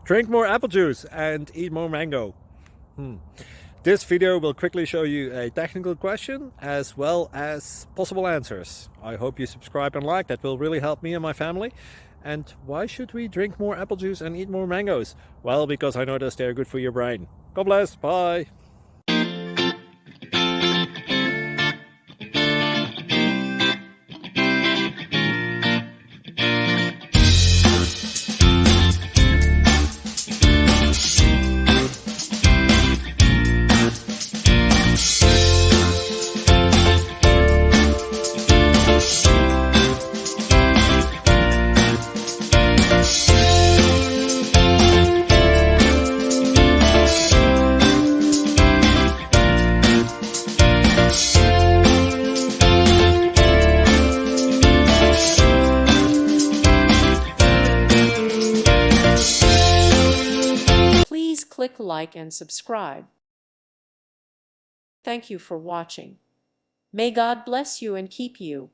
Drink more apple juice and eat more mango. This video will quickly show you a technical question as well as possible answers. I hope you subscribe and like, that will really help me and my family. And why should we drink more apple juice and eat more mangoes? Well, because I noticed they're good for your brain. God bless, bye! Please click like and subscribe. Thank you for watching. May God bless you and keep you.